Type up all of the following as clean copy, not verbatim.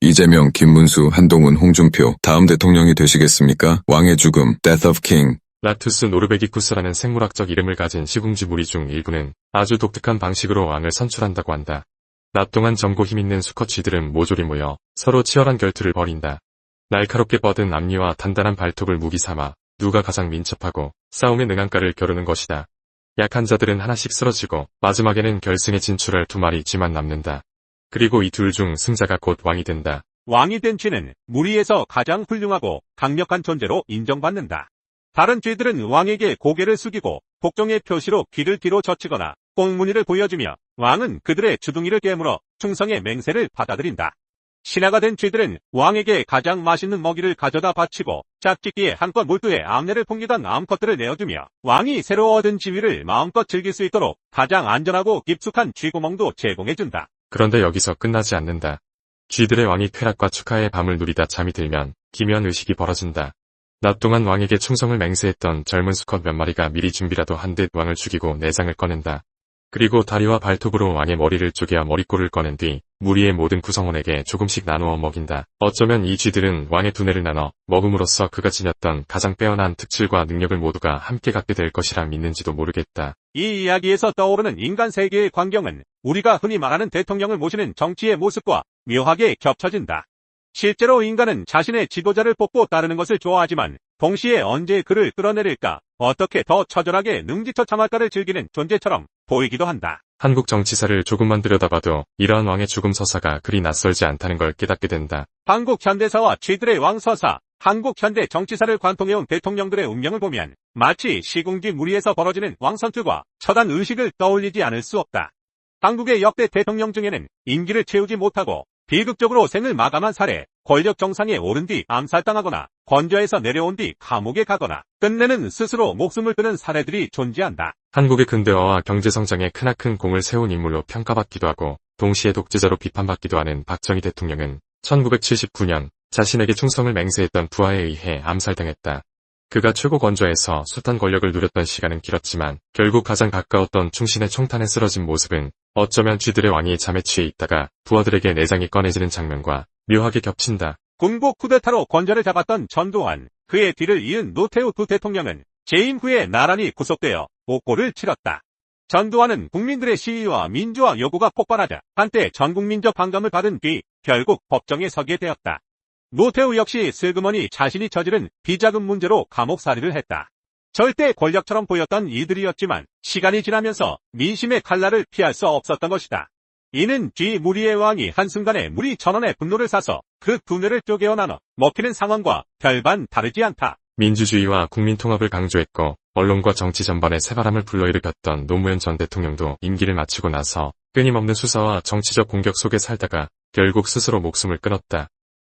이재명, 김문수, 한동훈, 홍준표 다음 대통령이 되시겠습니까? 왕의 죽음, Death of King. 라투스 노르베기쿠스라는 생물학적 이름을 가진 시궁지 무리 중 일부는 아주 독특한 방식으로 왕을 선출한다고 한다. 낮 동안 젊고 힘있는 수컷 쥐들은 모조리 모여 서로 치열한 결투를 벌인다. 날카롭게 뻗은 앞니와 단단한 발톱을 무기 삼아 누가 가장 민첩하고 싸움에 능한가를 겨루는 것이다. 약한 자들은 하나씩 쓰러지고 마지막에는 결승에 진출할 두 마리 쥐만 남는다. 그리고 이 둘 중 승자가 곧 왕이 된다. 왕이 된 쥐는 무리에서 가장 훌륭하고 강력한 존재로 인정받는다. 다른 쥐들은 왕에게 고개를 숙이고 복종의 표시로 귀를 뒤로 젖히거나 꽁무니를 보여주며 왕은 그들의 주둥이를 깨물어 충성의 맹세를 받아들인다. 신하가 된 쥐들은 왕에게 가장 맛있는 먹이를 가져다 바치고 짝짓기에 한껏 몰두해 암내를 풍기던 암컷들을 내어주며 왕이 새로 얻은 지위를 마음껏 즐길 수 있도록 가장 안전하고 깊숙한 쥐구멍도 제공해준다. 그런데 여기서 끝나지 않는다. 쥐들의 왕이 쾌락과 축하의 밤을 누리다 잠이 들면 기묘한 의식이 벌어진다. 낮 동안 왕에게 충성을 맹세했던 젊은 수컷 몇 마리가 미리 준비라도 한 듯 왕을 죽이고 내장을 꺼낸다. 그리고 다리와 발톱으로 왕의 머리를 쪼개어 머리꼬를 꺼낸 뒤 무리의 모든 구성원에게 조금씩 나누어 먹인다. 어쩌면 이 쥐들은 왕의 두뇌를 나눠 먹음으로써 그가 지녔던 가장 빼어난 특질과 능력을 모두가 함께 갖게 될 것이라 믿는지도 모르겠다. 이 이야기에서 떠오르는 인간 세계의 광경은 우리가 흔히 말하는 대통령을 모시는 정치의 모습과 묘하게 겹쳐진다. 실제로 인간은 자신의 지도자를 뽑고 따르는 것을 좋아하지만 동시에 언제 그를 끌어내릴까, 어떻게 더 처절하게 능지처참할까를 즐기는 존재처럼 보이기도 한다. 한국 정치사를 조금만 들여다봐도 이러한 왕의 죽음 서사가 그리 낯설지 않다는 걸 깨닫게 된다. 한국 현대사와 쥐들의 왕서사, 한국 현대 정치사를 관통해온 대통령들의 운명을 보면 마치 시궁지 무리에서 벌어지는 왕선출과 처단 의식을 떠올리지 않을 수 없다. 한국의 역대 대통령 중에는 임기를 채우지 못하고 비극적으로 생을 마감한 사례, 권력 정상에 오른 뒤 암살당하거나 권좌에서 내려온 뒤 감옥에 가거나 끝내는 스스로 목숨을 끊은 사례들이 존재한다. 한국의 근대화와 경제성장에 크나큰 공을 세운 인물로 평가받기도 하고 동시에 독재자로 비판받기도 하는 박정희 대통령은 1979년 자신에게 충성을 맹세했던 부하에 의해 암살당했다. 그가 최고 권좌에서 숱한 권력을 누렸던 시간은 길었지만 결국 가장 가까웠던 충신의 총탄에 쓰러진 모습은 어쩌면 쥐들의 왕이 잠에 취해 있다가 부하들에게 내장이 꺼내지는 장면과 묘하게 겹친다. 군부 쿠데타로 권좌를 잡았던 전두환, 그의 뒤를 이은 노태우 두 대통령은 재임 후에 나란히 구속되어 옥고를 치렀다. 전두환은 국민들의 시위와 민주화 요구가 폭발하자 한때 전국민적 반감을 받은 뒤 결국 법정에 서게 되었다. 노태우 역시 슬그머니 자신이 저지른 비자금 문제로 감옥살이를 했다. 절대 권력처럼 보였던 이들이었지만 시간이 지나면서 민심의 칼날을 피할 수 없었던 것이다. 이는 쥐 무리의 왕이 한순간에 무리 전원의 분노를 사서 그 두뇌를 쪼개어 나눠 먹히는 상황과 별반 다르지 않다. 민주주의와 국민통합을 강조했고 언론과 정치 전반에 새바람을 불러일으켰던 노무현 전 대통령도 임기를 마치고 나서 끊임없는 수사와 정치적 공격 속에 살다가 결국 스스로 목숨을 끊었다.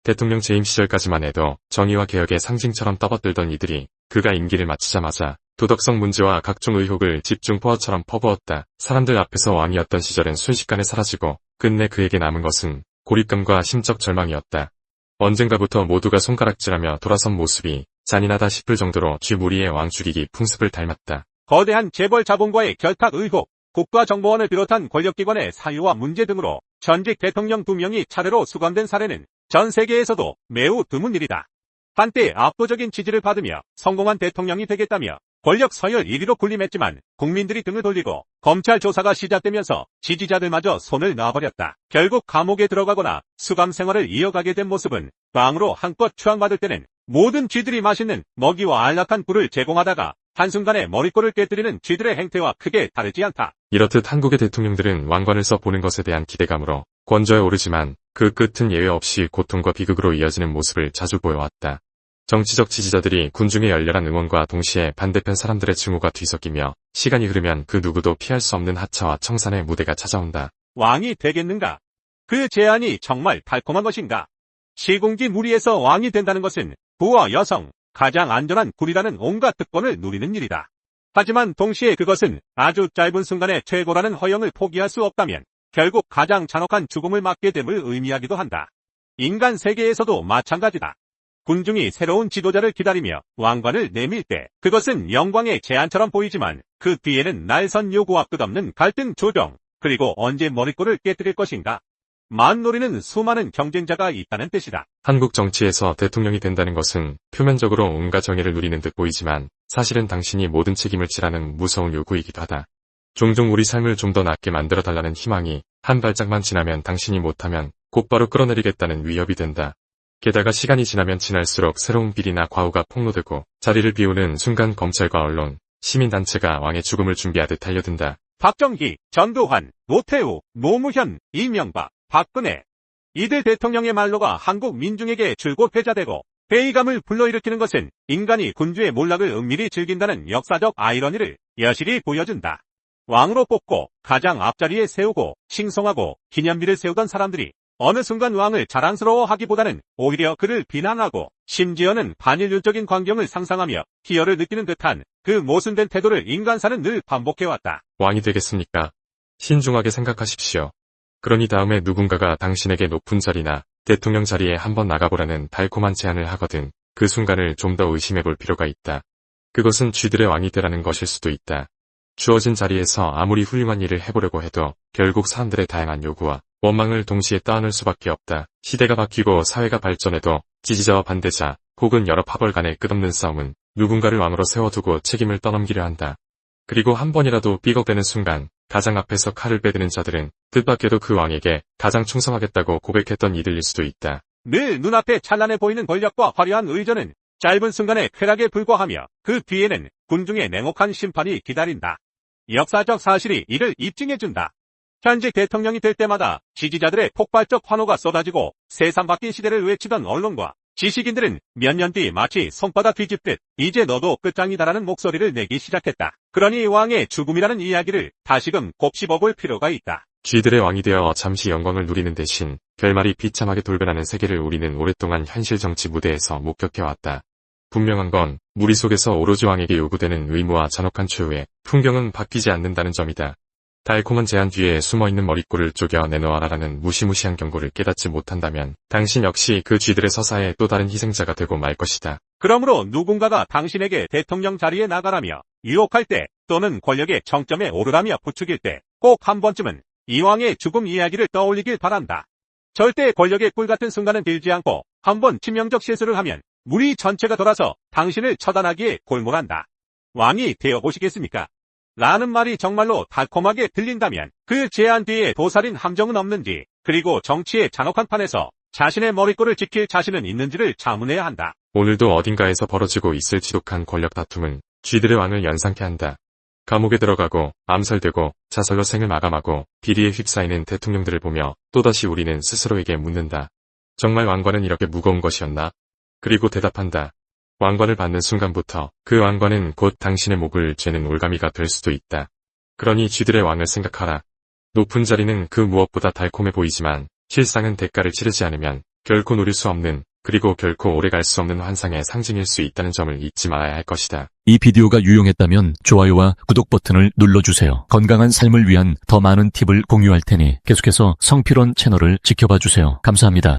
대통령 재임 시절까지만 해도 정의와 개혁의 상징처럼 떠받들던 이들이 그가 임기를 마치자마자 도덕성 문제와 각종 의혹을 집중 포화처럼 퍼부었다. 사람들 앞에서 왕이었던 시절은 순식간에 사라지고 끝내 그에게 남은 것은 고립감과 심적 절망이었다. 언젠가부터 모두가 손가락질하며 돌아선 모습이 잔인하다 싶을 정도로 쥐 무리의 왕 죽이기 풍습을 닮았다. 거대한 재벌 자본과의 결탁 의혹, 국가정보원을 비롯한 권력기관의 사유와 문제 등으로 전직 대통령 2명이 차례로 수감된 사례는 전 세계에서도 매우 드문 일이다. 한때 압도적인 지지를 받으며 성공한 대통령이 되겠다며 권력 서열 1위로 군림했지만 국민들이 등을 돌리고 검찰 조사가 시작되면서 지지자들마저 손을 놔버렸다. 결국 감옥에 들어가거나 수감 생활을 이어가게 된 모습은 빵으로 한껏 추앙받을 때는 모든 쥐들이 맛있는 먹이와 안락한 꿀을 제공하다가 한순간에 머리꼬를 깨뜨리는 쥐들의 행태와 크게 다르지 않다. 이렇듯 한국의 대통령들은 왕관에서 보는 것에 대한 기대감으로 권좌에 오르지만 그 끝은 예외 없이 고통과 비극으로 이어지는 모습을 자주 보여왔다. 정치적 지지자들이 군중의 열렬한 응원과 동시에 반대편 사람들의 증오가 뒤섞이며 시간이 흐르면 그 누구도 피할 수 없는 하차와 청산의 무대가 찾아온다. 왕이 되겠는가? 그 제안이 정말 달콤한 것인가? 시궁지 무리에서 왕이 된다는 것은 부와 여성, 가장 안전한 굴이라는 온갖 특권을 누리는 일이다. 하지만 동시에 그것은 아주 짧은 순간에 최고라는 허영을 포기할 수 없다면 결국 가장 잔혹한 죽음을 맞게 됨을 의미하기도 한다. 인간 세계에서도 마찬가지다. 군중이 새로운 지도자를 기다리며 왕관을 내밀 때 그것은 영광의 제안처럼 보이지만 그 뒤에는 날선 요구와 끝없는 갈등 조정, 그리고 언제 머리꼬를 깨뜨릴 것인가? 만노리는 수많은 경쟁자가 있다는 뜻이다. 한국 정치에서 대통령이 된다는 것은 표면적으로 온갖 정의를 누리는 듯 보이지만 사실은 당신이 모든 책임을 지라는 무서운 요구이기도 하다. 종종 우리 삶을 좀 더 낫게 만들어달라는 희망이 한 발짝만 지나면 당신이 못하면 곧바로 끌어내리겠다는 위협이 된다. 게다가 시간이 지나면 지날수록 새로운 비리나 과오가 폭로되고 자리를 비우는 순간 검찰과 언론, 시민단체가 왕의 죽음을 준비하듯 달려든다. 박정희, 전두환, 노태우, 노무현, 이명박, 박근혜. 이들 대통령의 말로가 한국 민중에게 줄곧 회자되고 회의감을 불러일으키는 것은 인간이 군주의 몰락을 은밀히 즐긴다는 역사적 아이러니를 여실히 보여준다. 왕으로 뽑고 가장 앞자리에 세우고 칭송하고 기념비를 세우던 사람들이 어느 순간 왕을 자랑스러워하기보다는 오히려 그를 비난하고 심지어는 반인륜적인 광경을 상상하며 희열을 느끼는 듯한 그 모순된 태도를 인간사는 늘 반복해왔다. 왕이 되겠습니까? 신중하게 생각하십시오. 그러니 다음에 누군가가 당신에게 높은 자리나 대통령 자리에 한번 나가보라는 달콤한 제안을 하거든 그 순간을 좀 더 의심해볼 필요가 있다. 그것은 쥐들의 왕이 되라는 것일 수도 있다. 주어진 자리에서 아무리 훌륭한 일을 해보려고 해도 결국 사람들의 다양한 요구와 원망을 동시에 떠안을 수밖에 없다. 시대가 바뀌고 사회가 발전해도 지지자와 반대자 혹은 여러 파벌 간의 끝없는 싸움은 누군가를 왕으로 세워두고 책임을 떠넘기려 한다. 그리고 한 번이라도 삐걱대는 순간 가장 앞에서 칼을 빼드는 자들은 뜻밖에도 그 왕에게 가장 충성하겠다고 고백했던 이들일 수도 있다. 늘 눈앞에 찬란해 보이는 권력과 화려한 의전은 짧은 순간의 쾌락에 불과하며 그 뒤에는 군중의 냉혹한 심판이 기다린다. 역사적 사실이 이를 입증해준다. 현직 대통령이 될 때마다 지지자들의 폭발적 환호가 쏟아지고 세상 바뀐 시대를 외치던 언론과 지식인들은 몇 년 뒤 마치 손바닥 뒤집듯 이제 너도 끝장이다라는 목소리를 내기 시작했다. 그러니 왕의 죽음이라는 이야기를 다시금 곱씹어볼 필요가 있다. 쥐들의 왕이 되어 잠시 영광을 누리는 대신 결말이 비참하게 돌변하는 세계를 우리는 오랫동안 현실 정치 무대에서 목격해왔다. 분명한 건 무리 속에서 오로지 왕에게 요구되는 의무와 잔혹한 최후의 풍경은 바뀌지 않는다는 점이다. 달콤한 제안 뒤에 숨어있는 머리꼬를 쪼겨 내놓아라라는 무시무시한 경고를 깨닫지 못한다면 당신 역시 그 쥐들의 서사의 또 다른 희생자가 되고 말 것이다. 그러므로 누군가가 당신에게 대통령 자리에 나가라며 유혹할 때 또는 권력의 정점에 오르라며 부추길 때 꼭 한 번쯤은 이 왕의 죽음 이야기를 떠올리길 바란다. 절대 권력의 꿀같은 순간은 빌지 않고 한번 치명적 실수를 하면 무리 전체가 돌아서 당신을 처단하기에 골몰한다. 왕이 되어보시겠습니까? 라는 말이 정말로 달콤하게 들린다면 그 제안 뒤에 도살인 함정은 없는지 그리고 정치의 잔혹한 판에서 자신의 머리꼴을 지킬 자신은 있는지를 자문해야 한다. 오늘도 어딘가에서 벌어지고 있을 지독한 권력 다툼은 쥐들의 왕을 연상케 한다. 감옥에 들어가고 암살되고 자살로 생을 마감하고 비리에 휩싸이는 대통령들을 보며 또다시 우리는 스스로에게 묻는다. 정말 왕관은 이렇게 무거운 것이었나? 그리고 대답한다. 왕관을 받는 순간부터 그 왕관은 곧 당신의 목을 죄는 올가미가 될 수도 있다. 그러니 쥐들의 왕을 생각하라. 높은 자리는 그 무엇보다 달콤해 보이지만 실상은 대가를 치르지 않으면 결코 누릴 수 없는 그리고 결코 오래 갈 수 없는 환상의 상징일 수 있다는 점을 잊지 말아야 할 것이다. 이 비디오가 유용했다면 좋아요와 구독 버튼을 눌러주세요. 건강한 삶을 위한 더 많은 팁을 공유할 테니 계속해서 성필원 채널을 지켜봐 주세요. 감사합니다.